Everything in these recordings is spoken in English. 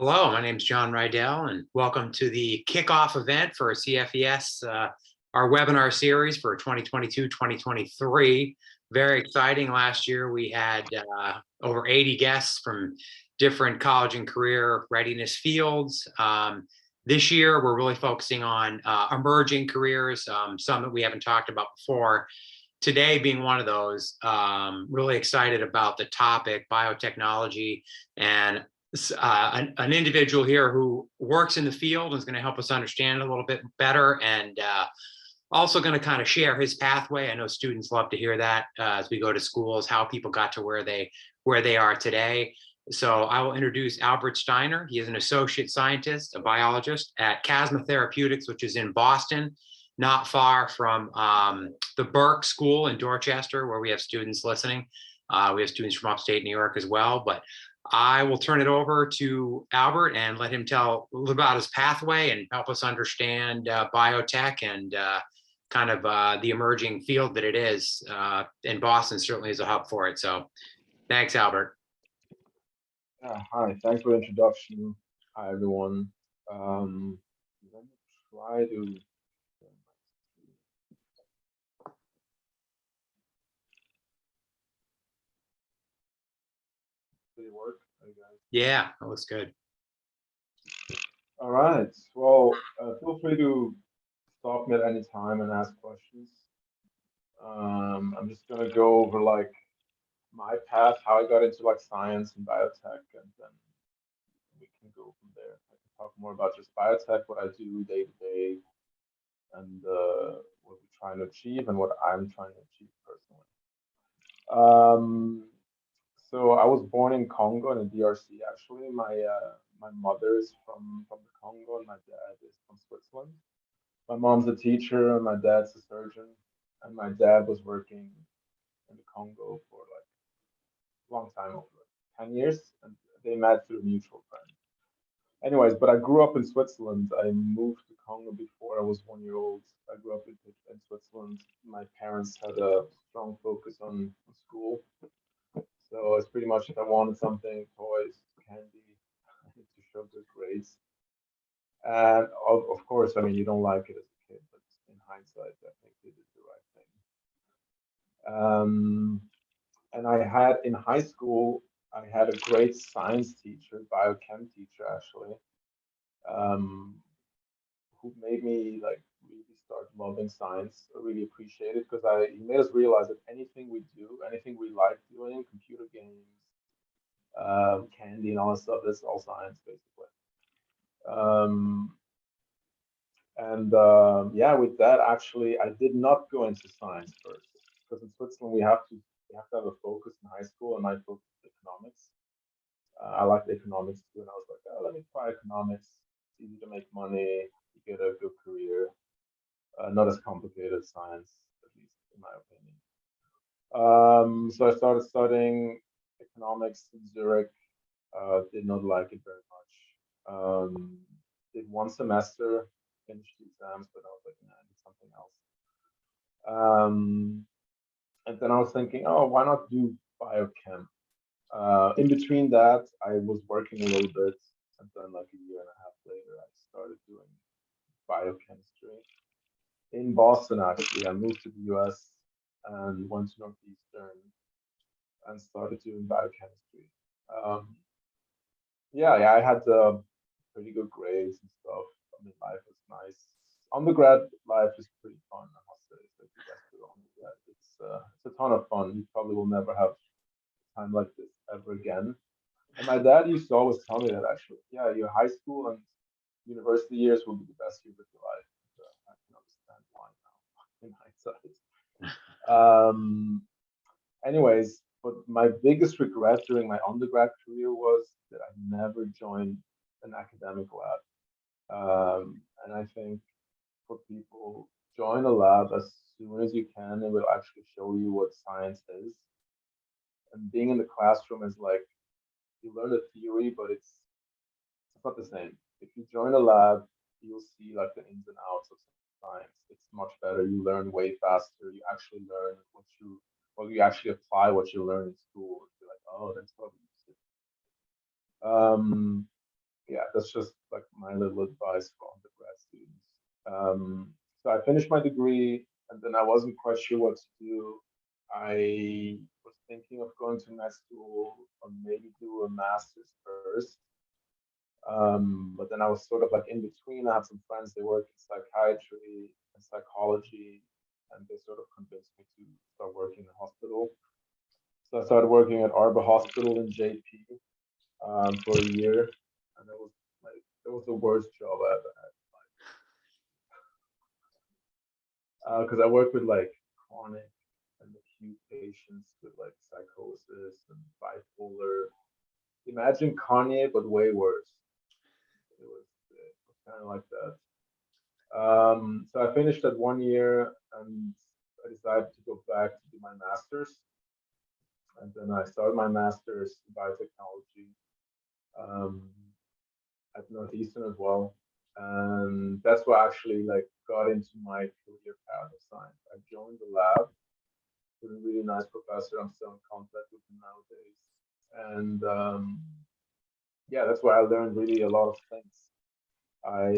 Hello, my name is John Rydell, and welcome to the kickoff event for CFES, our webinar series for 2022-2023. Very exciting. Last year, we had over 80 guests from different college and career readiness fields. This year, we're really focusing on emerging careers, some that we haven't talked about before. Today being one of those, really excited about the topic, biotechnology, and an individual here who works in the field is going to help us understand a little bit better, and also going to kind of share his pathway. I know students love to hear that as we go to schools, how people got to where they are today. So I will introduce Albert Steiner. He is an associate scientist, a biologist at Casma Therapeutics, which is in Boston, not far from the Burke School in Dorchester, where we have students listening. We have students from upstate New York as well, but I will turn it over to Albert and let him tell a little about his pathway and help us understand biotech and kind of the emerging field that it is. And Boston certainly is a hub for it. So thanks, Albert. Hi, thanks for the introduction. Hi, everyone. Let me try to. Did it work? Yeah, that looks good. All right. Well, feel free to stop me at any time and ask questions. I'm just gonna go over like my path, how I got into like science and biotech, and then we can go from there. I can talk more about just biotech, what I do day to day, and what we're trying to achieve and what I'm trying to achieve personally. So I was born in Congo in the DRC. Actually, my mother is from the Congo and my dad is from Switzerland. My mom's a teacher and my dad's a surgeon. And my dad was working in the Congo for like a long time, over 10 years, and they met through a mutual friend. Anyways, but I grew up in Switzerland. I moved to Congo before I was 1 year old. I grew up in Switzerland. My parents had a strong focus on school. So it's pretty much if I wanted something, toys, candy, I need to show good grades. And of course, I mean, you don't like it as a kid, but in hindsight, I think they did the right thing. And I had in high school, I had a great science teacher, biochem teacher actually, um, who made me like really start loving science. I really appreciate it because I he made us realize that anything we do, anything we like doing, computer games, candy and all that stuff, that's all science basically. Um, and yeah, with that actually, I did not go into science first because in Switzerland we have to have a focus in high school, and my focus is economics. I liked economics too, and I was like, oh, let me try economics. It's easy to make money, you get a good career, not as complicated as science, at least in my opinion. So I started studying economics in Zurich. Did not like it very much. Did one semester, finished the exams, but I was like, nah, I need something else. And then I was thinking, oh, why not do biochem? In between that, I was working a little bit, and then like a year and a half later, I started doing biochemistry in Boston. Actually, I moved to the U.S. and went to Northeastern and started doing biochemistry. Um, yeah, I had pretty good grades and stuff. I mean, life was nice. Undergrad life is pretty fun, I must say. So if you guys do undergrad, it's a ton of fun. You probably will never have time like this ever again. And my dad used to always tell me that actually, yeah, your high school and university years will be the best years of your life. So I can understand why now in hindsight. Um, anyways, but my biggest regret during my undergrad career was that I never joined an academic lab. And I think for people, join a lab as soon as you can. It will actually show you what science is. And being in the classroom is like you learn the theory, but it's not the same. If you join a lab, you'll see like the ins and outs of science. It's much better. You learn way faster. You actually learn you actually apply what you learn in school. You're like, oh, that's what we use it. yeah, that's just like my little advice for undergrad students. So I finished my degree, and then I wasn't quite sure what to do. I was thinking of going to med school or maybe do a master's first. But then I was sort of like in between. I have some friends, they work in psychiatry and psychology, and they sort of convinced me to start working in a hospital. So I started working at Arbor Hospital in JP for a year, and it was the worst job I ever had. Because I work with like chronic and acute patients with like psychosis and bipolar. Imagine Kanye, but way worse. It was kind of like that. So I finished that 1 year, and I decided to go back to do my master's. And then I started my master's in biotechnology um, at Northeastern as well. And that's what actually like got into my career path of science. I joined the lab with a really nice professor. I'm still in contact with him nowadays. And yeah, that's where I learned really a lot of things. I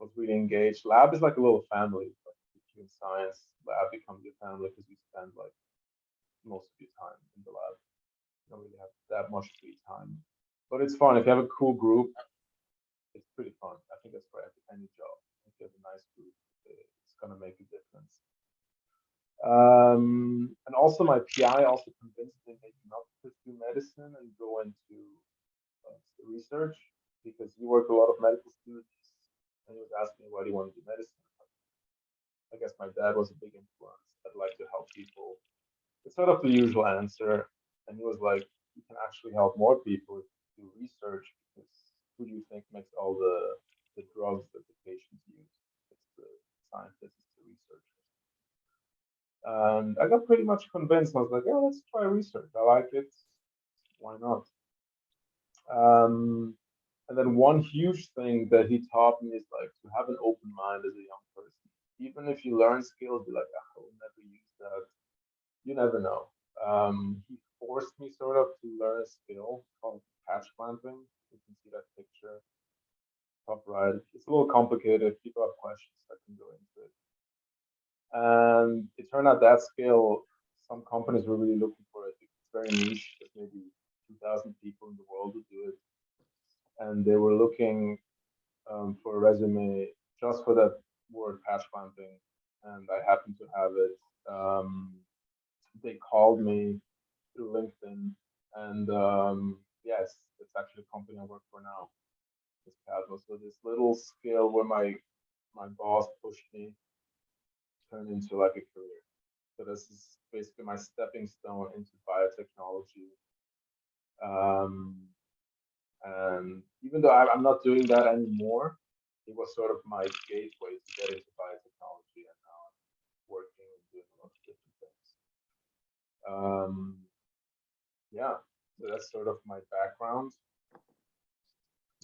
was really engaged. Lab is like a little family. Like if you're in science, lab becomes your family because you spend like most of your time in the lab. You don't really have that much free time. But it's fun. If you have a cool group, it's pretty fun. I think that's for any job. If you have a nice group, it's gonna make a difference. And also my PI also convinced me maybe not to pursue medicine and go into research because he worked with a lot of medical students and he was asking me why do you want to do medicine. I guess my dad was a big influence. I'd like to help people. It's sort of the usual answer. And he was like, you can actually help more people if you do research because who do you think makes all the drugs that the patients use? It's the scientists, it's the researchers. And I got pretty much convinced. I was like, yeah, let's try research. I like it. Why not? Um, and then one huge thing that he taught me is like to have an open mind as a young person. Even if you learn skills, be like, I will never use that. You never know. He forced me sort of to learn a skill called patch clamping. You can see that picture top right. It's a little complicated. If people have questions, I can go into it. And it turned out that skill, some companies were really looking for it. It's very niche. There's maybe 2,000 people in the world who do it. And they were looking for a resume just for that word patch clamping. And I happened to have it. They called me through LinkedIn. And yes, it's actually a company I work for now. It's Casma. So this little skill where my boss pushed me turned into like a career. So this is basically my stepping stone into biotechnology. Um, and even though I'm not doing that anymore, it was sort of my gateway to get into biotechnology, and now I'm working and doing a lot of different things. Yeah, so that's sort of my background.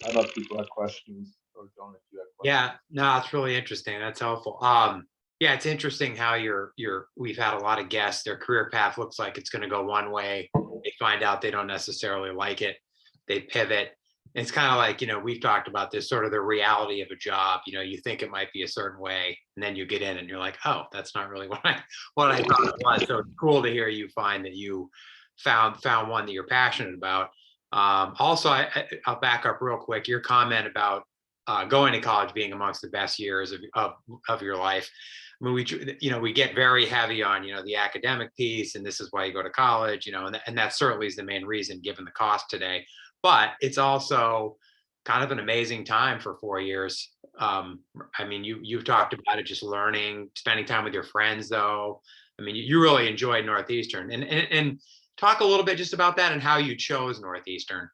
I don't know if people have questions, or John, if you have questions. Yeah, no, it's really interesting. That's helpful. Yeah, it's interesting how we've had a lot of guests, their career path looks like it's going to go one way. They find out they don't necessarily like it. They pivot. It's kind of like, we've talked about this sort of the reality of a job. You think it might be a certain way, and then you get in and you're like, oh, that's not really what I thought it was. So it's cool to hear you find that you found one that you're passionate about. Also, I'll back up real quick. Your comment about going to college being amongst the best years of your life. I mean, we get very heavy on, the academic piece, and this is why you go to college, and that certainly is the main reason given the cost today. But it's also kind of an amazing time for 4 years. I mean, you've talked about it, just learning, spending time with your friends, though. I mean, you really enjoyed Northeastern, and talk a little bit just about that and how you chose Northeastern.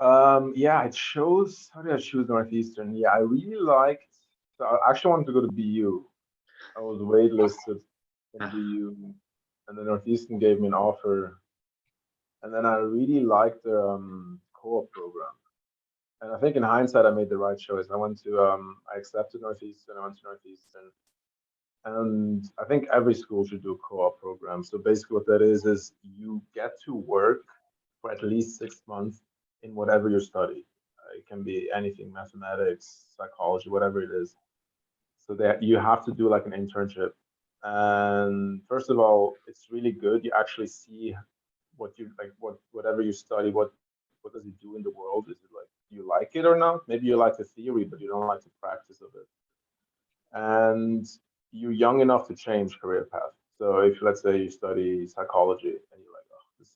Yeah, it shows. How did I choose Northeastern? Yeah, I really liked. So I actually wanted to go to BU. I was waitlisted in BU, and then Northeastern gave me an offer, and then I really liked the co-op program. And I think in hindsight, I made the right choice. I accepted Northeastern. I went to Northeastern, and I think every school should do a co-op program. So basically, what that is you get to work for at least 6 months in whatever you study. It can be anything, mathematics, psychology, whatever it is. So that you have to do like an internship. And first of all, it's really good. You actually see what you like, whatever you study, what does it do in the world? Is it like you like it or not? Maybe you like the theory, but you don't like the practice of it. And you're young enough to change career path. So if let's say you study psychology and you're like, oh, this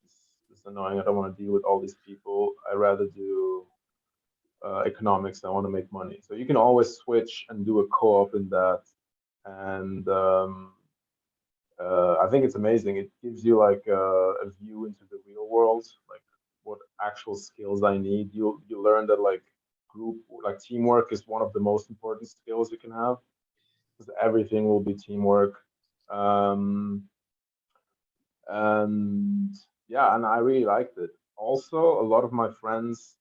is annoying. I don't want to deal with all these people. I rather do economics. I want to make money. So you can always switch and do a co-op in that. And I think it's amazing. It gives you like a view into the real world, like what actual skills I need. You learn that like group, like teamwork is one of the most important skills you can have because everything will be teamwork. Um, and yeah, and I really liked it. Also, a lot of my friends,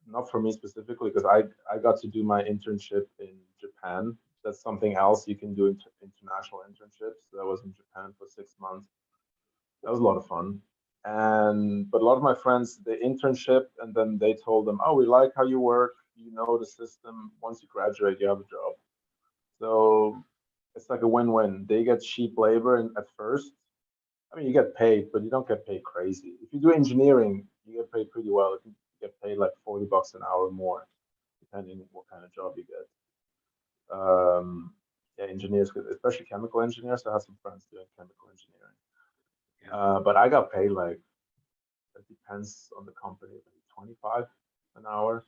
not for me specifically, because I got to do my internship in Japan. That's something else you can do international internships. So I was in Japan for 6 months. That was a lot of fun. And but a lot of my friends, they internship and then they told them, oh, we like how you work. You know the system. Once you graduate, you have a job. So it's like a win-win. They get cheap labor and at first. I mean, you get paid, but you don't get paid crazy. If you do engineering, you get paid pretty well. You get paid like $40 an hour more, depending what kind of job you get. Yeah, engineers, especially chemical engineers. I have some friends doing chemical engineering. But I got paid like, it depends on the company, maybe 25 an hour.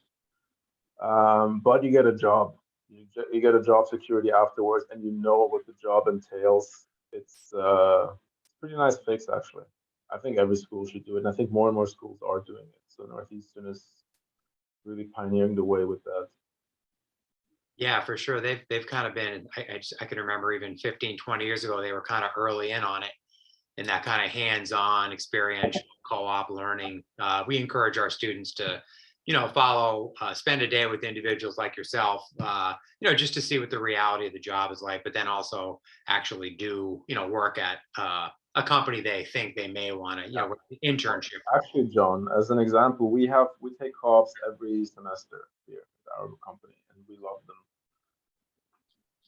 But you get a job. You get a job security afterwards, and you know what the job entails. It's pretty nice fix actually. I think every school should do it, and I think more and more schools are doing it. So Northeastern is really pioneering the way with that. Yeah, for sure. They've kind of been, I can remember even 15, 20 years ago, they were kind of early in on it, in that kind of hands-on experiential co-op learning. We encourage our students to, follow, spend a day with individuals like yourself, just to see what the reality of the job is like, but then also actually do, work at a company they think they may want to, internship. Actually, John, as an example, we take co-ops every semester here at our company, and we love them.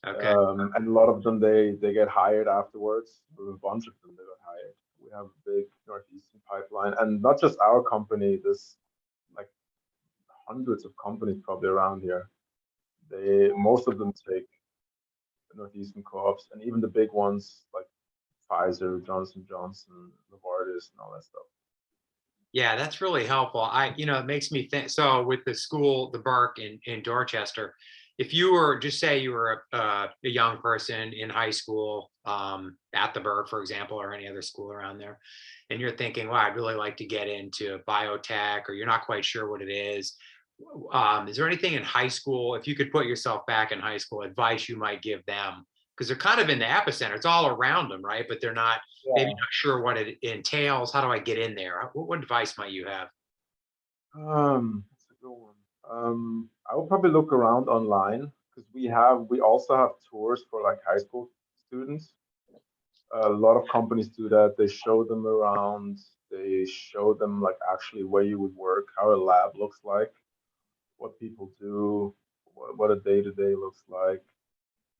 Okay. And a lot of them they get hired afterwards. A bunch of them they got hired. We have a big Northeastern pipeline, and not just our company. There's like hundreds of companies probably around here. Most of them take Northeastern co-ops, and even the big ones like Pfizer, Johnson Johnson, Novartis, and all that stuff. Yeah, that's really helpful. It makes me think. So with the school, the Burke in Dorchester, if you were, just say you were a young person in high school, at the Burke, for example, or any other school around there, and you're thinking, well, I'd really like to get into biotech, or you're not quite sure what it is there anything in high school, if you could put yourself back in high school, advice you might give them? Because they're kind of in the epicenter. It's all around them, right? But they're not maybe Yeah. not sure what it entails. How do I get in there? What advice might you have? That's a good one. I will probably look around online because we also have tours for like high school students. A lot of companies do that. They show them around. They show them like actually where you would work, how a lab looks like, what people do, what a day to day looks like.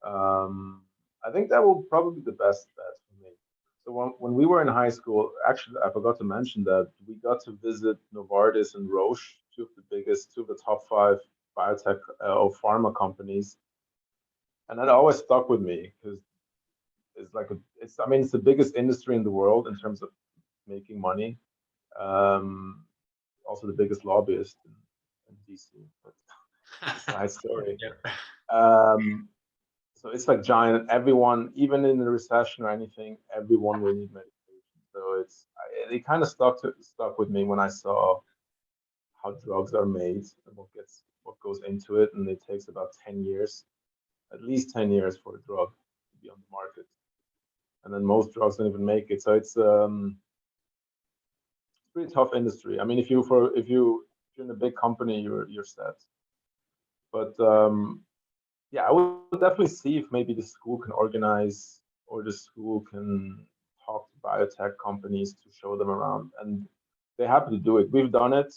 Um, I think that will probably be the best bet for me. So when we were in high school, actually, I forgot to mention that we got to visit Novartis and Roche, two of the top five biotech or pharma companies, and that always stuck with me because I mean, it's the biggest industry in the world in terms of making money. Um, Also the biggest lobbyist in DC, but it's a side story. Yeah. Um, So it's like giant. Everyone, even in the recession or anything, everyone will need medication. So it kind of stuck with me when I saw how drugs are made and what goes into it, and it takes about 10 years, at least 10 years for a drug to be on the market, and then most drugs don't even make it. So it's pretty tough industry. I mean, if you're in a big company, you're set. But yeah, I would definitely see if maybe the school can organize or the school can talk to biotech companies to show them around. And they're happy to do it. We've done it.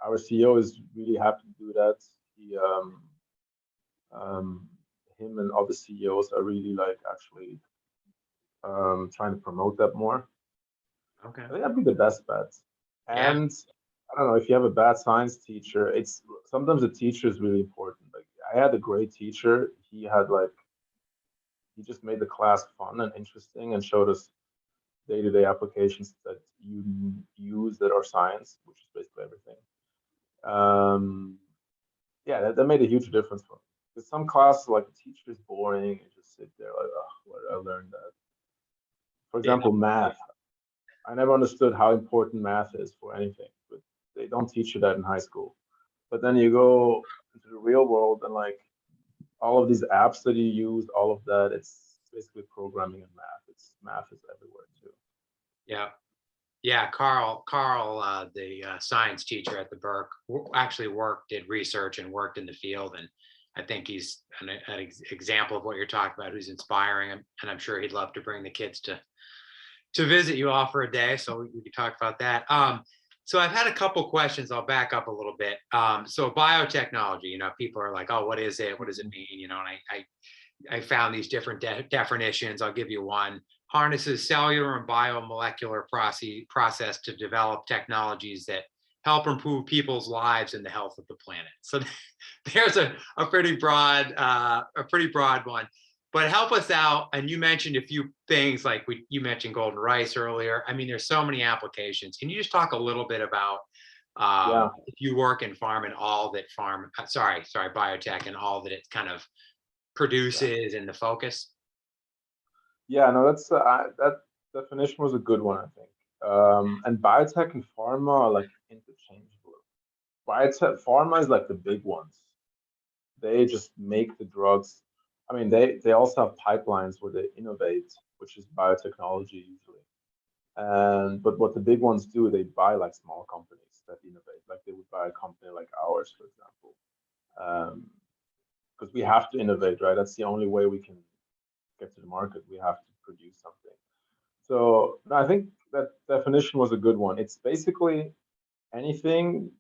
our CEO is really happy to do that. He um, him and other CEOs are really like actually trying to promote that more. Okay. I think that'd be the best bet. Yeah. And I don't know if you have a bad science teacher, it's sometimes the teacher is really important. Like I had a great teacher. He just made the class fun and interesting and showed us day-to-day applications that you use that are science, which is basically everything. Um, yeah, that made a huge difference for me. Because some classes, like the teacher is boring, and just sit there like, oh, what did I learn that? For Yeah. example, math. I never understood how important math is for anything, but they don't teach you that in high school. But then you go into the real world and like all of these apps that you use, all of that, it's basically programming and math. It's math is everywhere too. Yeah. Yeah, Carl, the science teacher at the Burke, actually did research and worked in the field, and I think he's an example of what you're talking about. Who's inspiring, and I'm sure he'd love to bring the kids to visit you all for a day, so we could talk about that. So I've had a couple questions. I'll back up a little bit. So biotechnology, people are like, oh, what is it? What does it mean? And I found these different definitions. I'll give you one. Harnesses cellular and biomolecular process to develop technologies that help improve people's lives and the health of the planet. So there's a pretty broad one. But help us out. And you mentioned a few things like you mentioned golden rice earlier. I mean, there's so many applications. Can you just talk a little bit about Yeah, if you work in farm and all that biotech and all that it kind of yeah, produces and the focus? yeah. No, that definition was a good one, I think. And biotech and pharma are like interchangeable. Biotech, pharma is like the big ones. They just make the drugs. I mean, they also have pipelines where they innovate, which is biotechnology usually. And but what the big ones do, they buy like small companies that innovate. Like they would buy a company like ours, for example, because we have to innovate, right? That's the only way we can get to the market. We have to produce something. So no, I think that definition was a good one. It's basically anything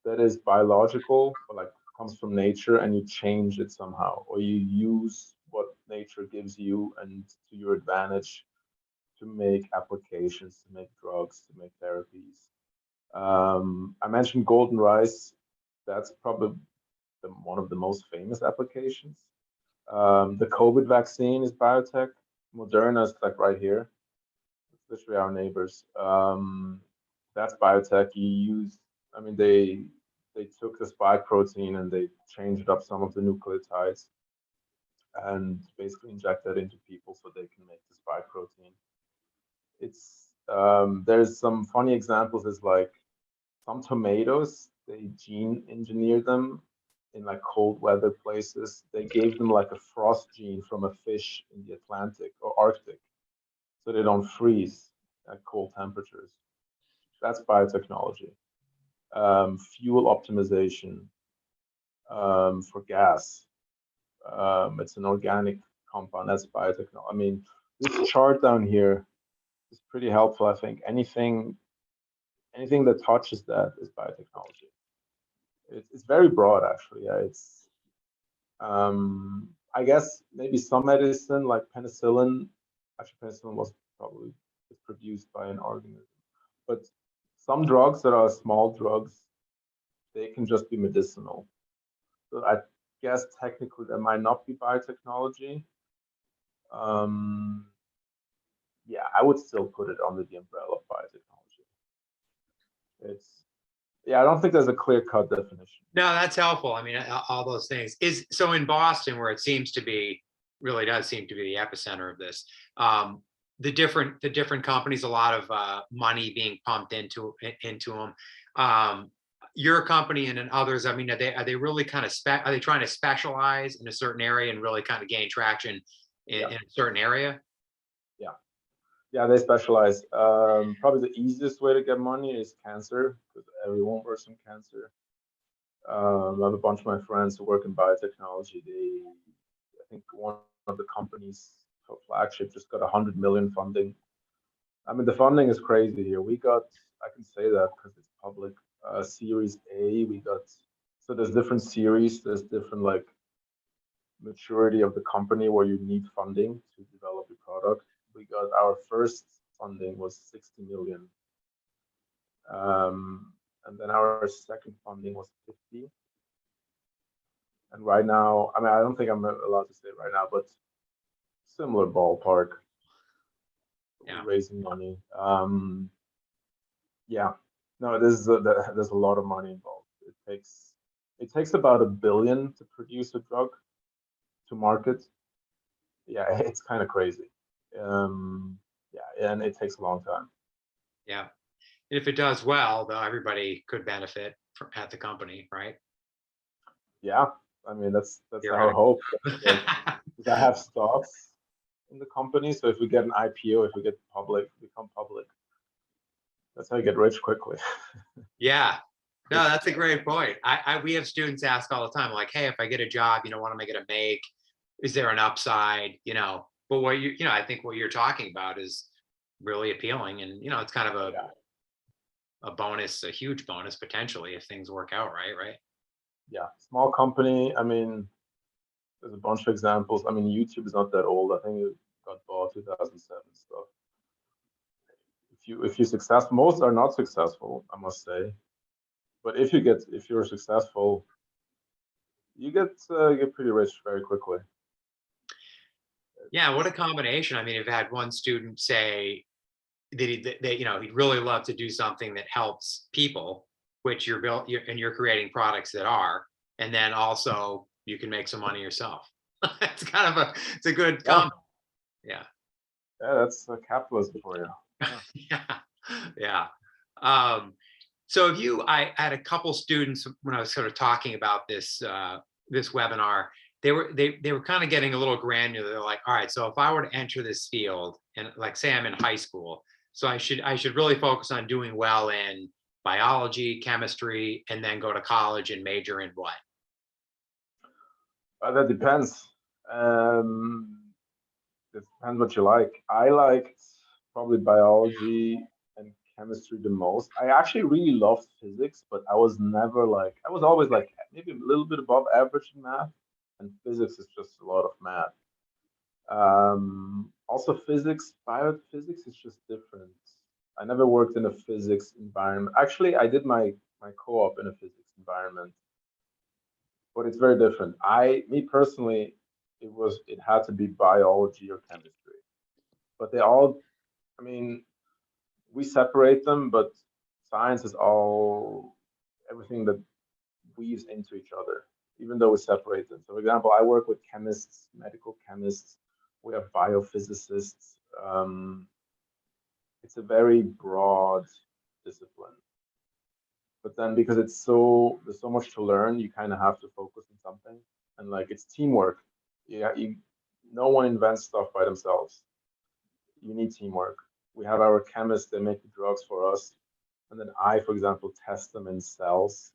that is biological or like comes from nature and you change it somehow, or you use what nature gives you and to your advantage to make applications, to make drugs, to make therapies. I mentioned golden rice. That's probably one of the most famous applications. The COVID vaccine is biotech. Moderna is like right here. It's literally our neighbors. That's biotech. I mean, they took the spike protein and they changed up some of the nucleotides and basically inject that into people so they can make the spike protein. It's there's some funny examples. Is like some tomatoes, they gene engineer them in like cold weather places. They gave them like a frost gene from a fish in the Atlantic or Arctic, so they don't freeze at cold temperatures. That's biotechnology. Fuel optimization for gas. It's an organic compound. That's biotechnology. I mean, this chart down here is pretty helpful. I think anything that touches that is biotechnology. It's very broad, actually. Yeah, it's I guess maybe some medicine like penicillin. Actually, penicillin was probably produced by an organism, but some drugs that are small drugs, they can just be medicinal. So I guess technically that might not be biotechnology. Um, yeah, I would still put it under the umbrella of biotechnology. It's yeah, I don't think there's a clear cut definition. No, that's helpful. I mean, all those things is so in Boston, where it really does seem to be the epicenter of this. The different companies, a lot of money being pumped into them. Your company and then others. I mean, are they really kind of are they trying to specialize in a certain area and really kind of gain traction Yeah, in a certain area? yeah, yeah. They specialize. Probably the easiest way to get money is cancer because everyone works in cancer. I have a bunch of my friends who work in biotechnology. I think one of the companies for flagship just got 100 million funding. I mean, the funding is crazy here. I can say that because it's public. Series A, we got, so there's different series, there's different like maturity of the company where you need funding to develop your product. We got our first funding was 60 million. And then our second funding was 50. And right now, I mean, I don't think I'm allowed to say it right now, but similar ballpark. Yeah. We're raising money. Yeah, no, there's a lot of money involved. It takes about 1 billion to produce a drug to market. Yeah, it's kind of crazy. Yeah, and it takes a long time. Yeah. If it does well, though, everybody could benefit at the company, right? Yeah, I mean that's our Theoretically. hope. Like, 'cause I have stocks in the company, so if we get an IPO, if we become public, that's how you get rich quickly. Yeah. No, that's a great point. We have students ask all the time, like, hey, if I get a job, what am I going to make? Is there an upside? But what I think what you're talking about is really appealing, and it's kind of Yeah, a bonus, a huge bonus potentially if things work out right, right? yeah, small company. I mean, there's a bunch of examples. I mean, YouTube is not that old. I think it got bought 2007 stuff. If you're successful, most are not successful, I must say. But if you're successful, you get pretty rich very quickly. Yeah, what a combination. I mean, I've had one student say that he'd really love to do something that helps people, which you're creating products that are, and then also you can make some money yourself. It's kind of it's a good Yeah, combo. Yeah. yeah, that's capitalism for you. Yeah. Yeah. Yeah. Um, so I had a couple students when I was sort of talking about this webinar. They were kind of getting a little granular. They're like, all right, so if I were to enter this field, and like say I'm in high school, so I should really focus on doing well in biology, chemistry, and then go to college and major in what? That depends. It depends what you like. I liked probably biology and chemistry the most. I actually really loved physics, but I was never like, I was always like maybe a little bit above average in math, and physics is just a lot of math. Also, biophysics is just different. I never worked in a physics environment. Actually, I did my co-op in a physics environment, but it's very different. Me personally, it had to be biology or chemistry, but they all, I mean, we separate them, but science is all everything that weaves into each other, even though we separate them. So, for example, I work with chemists, medical chemists. We have biophysicists. It's a very broad discipline. But then because there's so much to learn, you kind of have to focus on something, and like it's teamwork. Yeah, no one invents stuff by themselves. You need teamwork. We have our chemists, they make the drugs for us, and then I, for example, test them in cells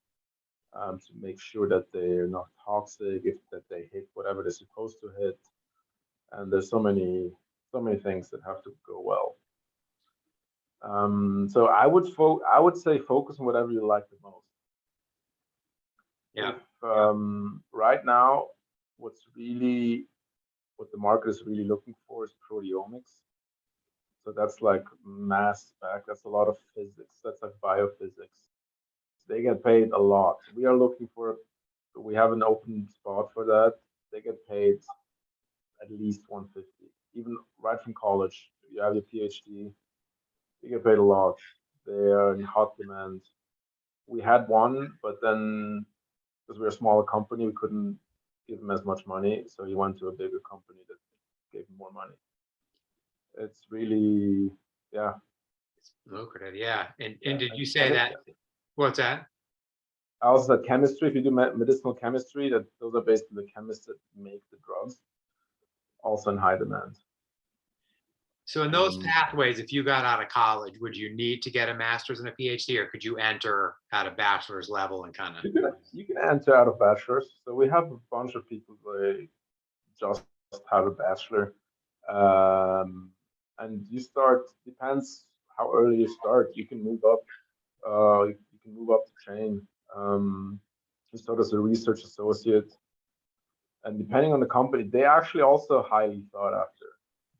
to make sure that they're not toxic, if that they hit whatever they're supposed to hit. And there's so many things that have to go well. So I would say focus on whatever you like the most. Yeah. If right now, what the market is really looking for is proteomics. So that's like mass spec. That's a lot of physics. That's like biophysics. They get paid a lot. We have an open spot for that. They get paid at least 150, even right from college. You have your PhD, you get paid a lot. They are in hot demand. We had one, but then because we're a smaller company, we couldn't give him as much money. So he went to a bigger company that gave him more money. It's really, yeah. It's lucrative. Yeah. And Yeah. did you say that? What's that? I also said chemistry. If you do medicinal chemistry, that those are basically the chemists that make the drugs, also in high demand. So in those pathways, if you got out of college, would you need to get a master's and a PhD, or could you enter at a bachelor's level and kind of? You can enter out of bachelor's. So we have a bunch of people that just have a bachelor, and you start. Depends how early you start. You can move up. You can move up the chain. You start as a research associate, and depending on the company, they actually also highly sought after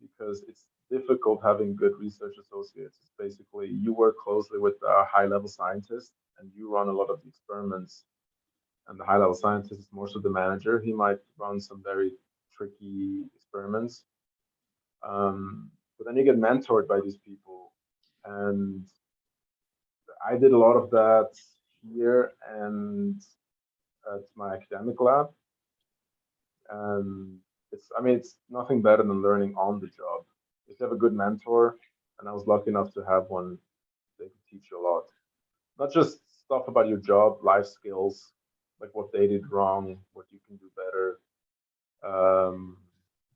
because it's difficult having good research associates. It's basically you work closely with a high level scientist and you run a lot of the experiments. And the high level scientist is more so the manager. He might run some very tricky experiments. But then you get mentored by these people. And I did a lot of that here and at my academic lab. And I mean, it's nothing better than learning on the job. If you have a good mentor, and I was lucky enough to have one, they could teach you a lot. Not just stuff about your job, life skills, like what they did wrong, what you can do better.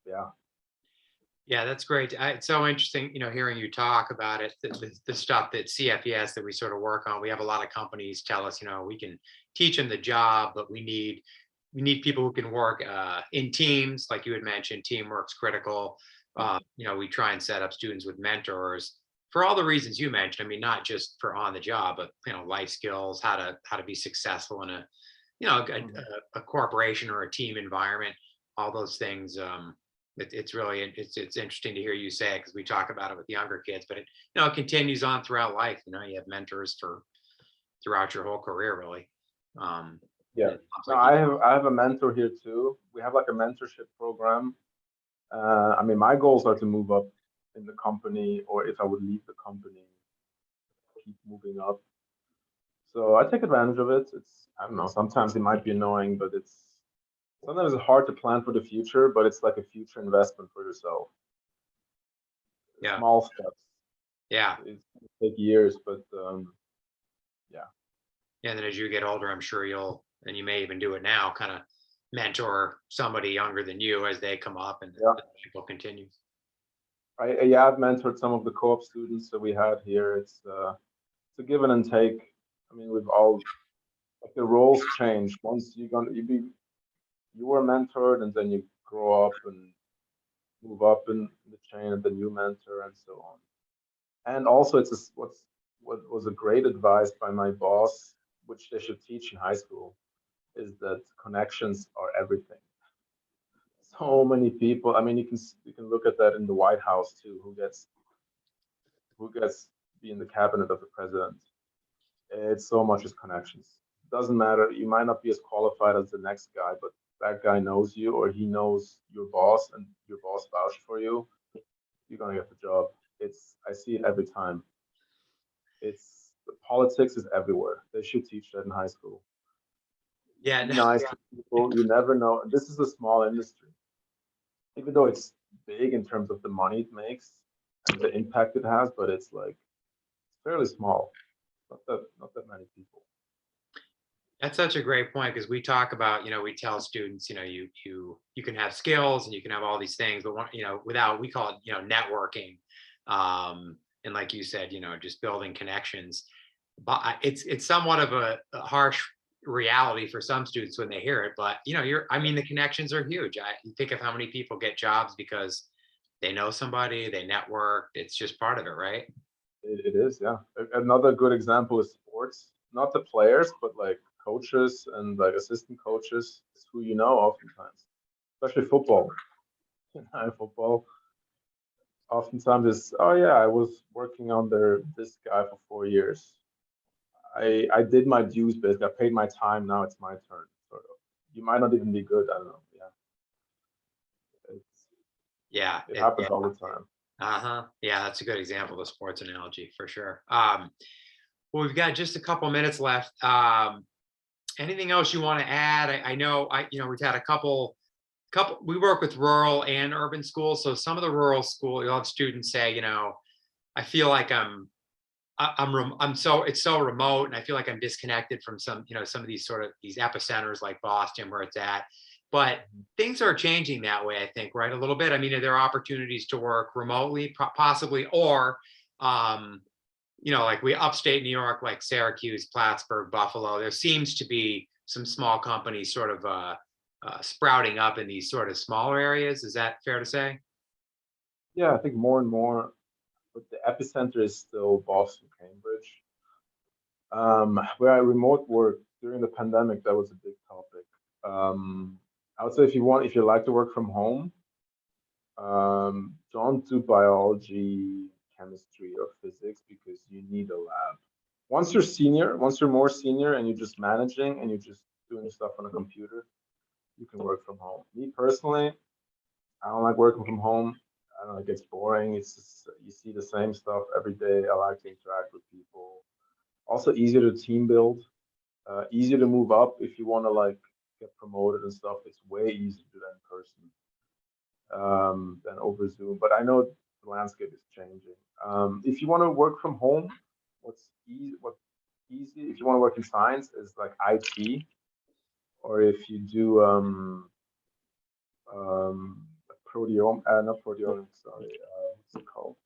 Yeah. Yeah, that's great. It's so interesting, hearing you talk about it, the stuff that CFES that we sort of work on. We have a lot of companies tell us, we can teach them the job, but we need people who can work in teams, like you had mentioned. Teamwork's critical. We try and set up students with mentors for all the reasons you mentioned. I mean, not just for on the job, but life skills, how to be successful in a corporation or a team environment. All those things. It's really it's interesting to hear you say it, because we talk about it with younger kids, but it continues on throughout life. You have mentors throughout your whole career, really. Yeah. No, I have a mentor here too. We have like a mentorship program. I mean, my goals are to move up in the company, or if I would leave the company, keep moving up. So I take advantage of it. I don't know, sometimes it might be annoying, but sometimes it's hard to plan for the future, but it's like a future investment for yourself. Yeah. Small steps. Yeah. It's gonna take years, but yeah. And then as you get older, I'm sure and you may even do it now, kind of mentor somebody younger than you as they come up, and Yeah. the cycle continues. I've mentored some of the co-op students that we had here. It's a give and take. I mean, we've all, like, the roles change. Once you were mentored, and then you grow up and move up in the chain, and then you mentor, and so on. And also, what was a great advice by my boss, which they should teach in high school, is that connections are everything. So many people. I mean, you can look at that in the White House too. Who gets be in the cabinet of the president? It's so much as connections. Doesn't matter. You might not be as qualified as the next guy, but that guy knows you, or he knows your boss, and your boss vouch for you. You're gonna get the job. I see it every time. Politics is everywhere. They should teach that in high school. Yeah. Be nice to people. You never know. This is a small industry, even though it's big in terms of the money it makes and the impact it has, but it's fairly small. Not that many people. That's such a great point, because we talk about, we tell students, you can have skills and you can have all these things, but without, we call it, networking. And like you said, just building connections. But it's somewhat of a harsh reality for some students when they hear it. But the connections are huge. You think of how many people get jobs because they know somebody, they network. It's just part of it, right? It is, yeah. Another good example is sports. Not the players, but like coaches and like assistant coaches, is who you know oftentimes, especially football. Football, oftentimes is, oh yeah, I was working under this guy for 4 years. I did my dues, basically. I paid my time. Now it's my turn. Sort of. You might not even be good. I don't know. Yeah. It happens all the time. Yeah, that's a good example of a sports analogy for sure. Well, we've got just a couple minutes left. Anything else you want to add? I know we've had a couple. We work with rural and urban schools. So some of the rural school, you'll have students say, I feel like it's so remote, and I feel like I'm disconnected from some of these these epicenters like Boston, where it's at. But things are changing that way, I think, right? A little bit. I mean, there are opportunities to work remotely, possibly, or like upstate New York, like Syracuse, Plattsburgh, Buffalo. There seems to be some small companies sort of sprouting up in these sort of smaller areas. Is that fair to say? Yeah, I think more and more, but the epicenter is still Boston, Cambridge. Where remote work during the pandemic, that was a big topic. I would say if you like to work from home, don't do biology, chemistry, or physics because you need a lab. Once you're more senior and you're just managing and you're just doing stuff on a computer, you can work from home. Me personally, I don't like working from home. I don't know, it gets boring. It's just, you see the same stuff every day. I like to interact with people. Also easier to team build, easier to move up if you want to like get promoted and stuff. It's way easier to do that in person than over Zoom. But I know the landscape is changing. If you want to work from home, what's easy if you want to work in science is like IT, or if you do not proteomics, sorry, what's it called?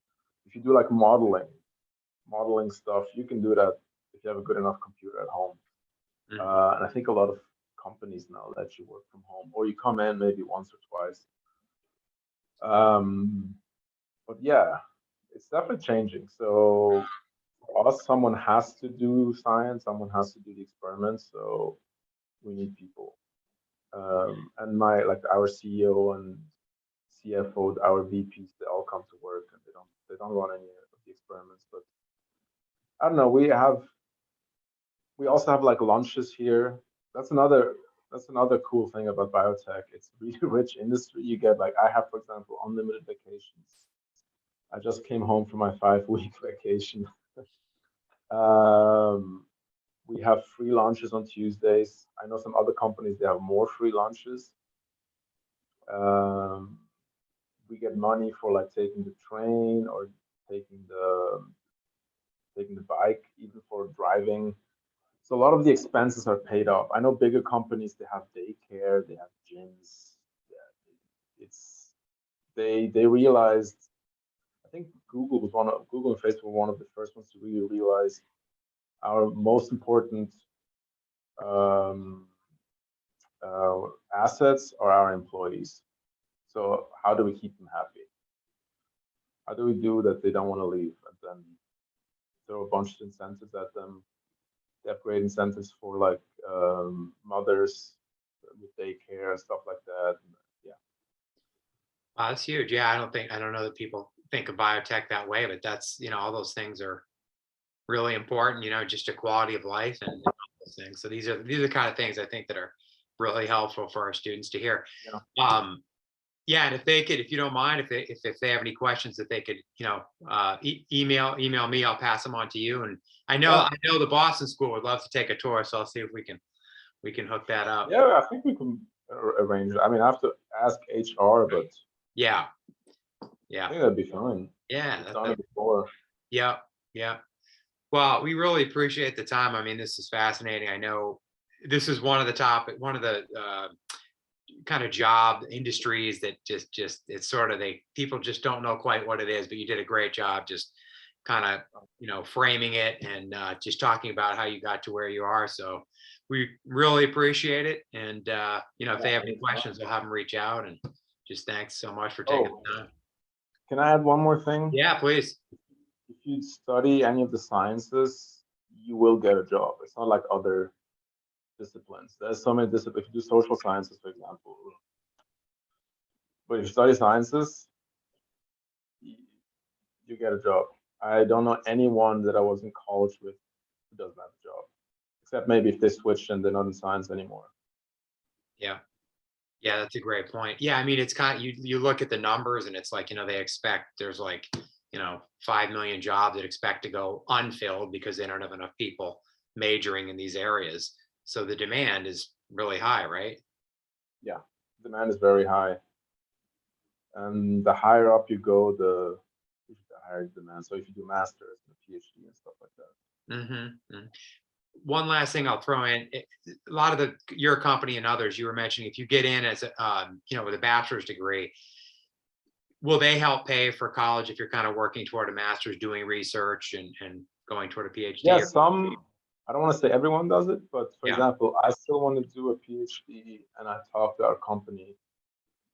If you do like modeling stuff, you can do that if you have a good enough computer at home. And I think a lot of companies now let you work from home, or you come in maybe once or twice. But yeah, it's definitely changing. So for us, someone has to do science, someone has to do the experiments. So we need people. And our CEO and CFO, our VPs, they all come to work and they don't run any of the experiments. But I don't know. We also have like lunches here. That's another cool thing about biotech. It's a really rich industry. You get like I have, for example, unlimited vacations. I just came home from my 5-week vacation. We have free lunches on Tuesdays. I know some other companies they have more free lunches. Um, we get money for like taking the train or taking the bike, even for driving. So a lot of the expenses are paid off. I know bigger companies they have daycare, they have gyms. Yeah, they realized. I think Google and Facebook were one of the first ones to really realize our most important um, assets are our employees. So how do we keep them happy? How do we do that they don't want to leave? And then throw a bunch of incentives at them. They have great incentives for like mothers with daycare and stuff like that. Yeah. Wow, that's huge. Yeah, I don't know that people think of biotech that way, but that's, all those things are really important, just a quality of life and all those things. So these are the kind of things I think that are really helpful for our students to hear. Yeah. Yeah, and if you don't mind, if they have any questions that they could, email me, I'll pass them on to you. And I know the Boston School would love to take a tour, so I'll see if we can hook that up. Yeah, I think we can arrange it. I mean, I have to ask HR, but Yeah. I Yeah. think that'd be fine. Yeah. We've done it before. Yeah. Yeah. Well, we really appreciate the time. I mean, this is fascinating. I know this is one of the kind of job industries that just it's sort of people just don't know quite what it is, but you did a great job just kind of framing it and just talking about how you got to where you are. So we really appreciate it. And if they have any questions, I'll have them reach out. And just thanks so much for taking the time. Can I add one more thing? Yeah, please. If you study any of the sciences, you will get a job. It's not like other disciplines. There's so many disciplines. If you do social sciences, for example, but if you study sciences, you get a job. I don't know anyone that I was in college with who doesn't have a job, except maybe if they switched and they're not in science anymore. Yeah. Yeah, that's a great point. Yeah, I mean, it's kind of you look at the numbers and it's like, they expect there's like, 5 million jobs that expect to go unfilled because they don't have enough people majoring in these areas. So the demand is really high, right? Yeah, demand is very high. And the higher up you go, the higher demand. So if you do masters and a PhD and stuff like that. Mm-hmm. One last thing I'll throw in: a lot of your company and others you were mentioning, if you get in as with a bachelor's degree, will they help pay for college if you're kind of working toward a master's, doing research and going toward a PhD? Yeah, I don't want to say everyone does it, but for example, I still want to do a PhD and I talked to our company.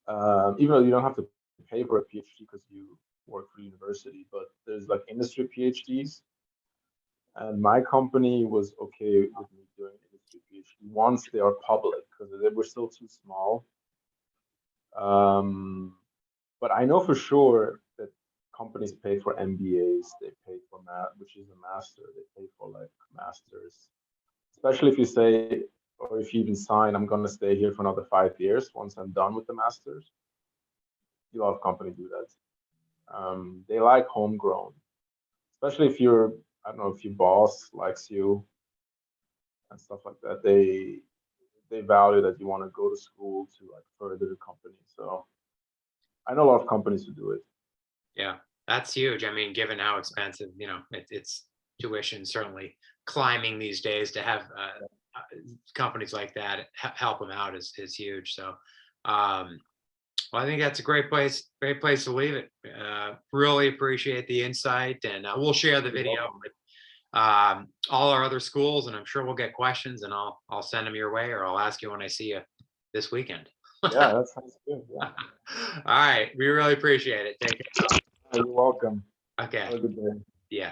Even though you don't have to pay for a PhD because you work for university, but there's like industry PhDs. And my company was okay with me doing industry PhD once they are public, because they were still too small. But I know for sure that companies pay for MBAs, they pay for which is a master, they pay for like masters. Especially if you say, or if you even sign, I'm gonna stay here for another 5 years once I'm done with the masters. A lot of companies do that. They like homegrown, especially if you're, I don't know, if your boss likes you and stuff like that. They value that you want to go to school to like further the company. So I know a lot of companies who do it. Yeah, that's huge. I mean, given how expensive, it's tuition certainly climbing these days, to have companies like that help them out is huge. So, well, I think that's a great place to leave it. Really appreciate the insight, and we'll share the You're video welcome. with all our other schools, and I'm sure we'll get questions, and I'll send them your way, or I'll ask you when I see you this weekend. Yeah, that sounds good. Yeah. All right, we really appreciate it. Take care. You're welcome. Okay. Have a good day. Yeah.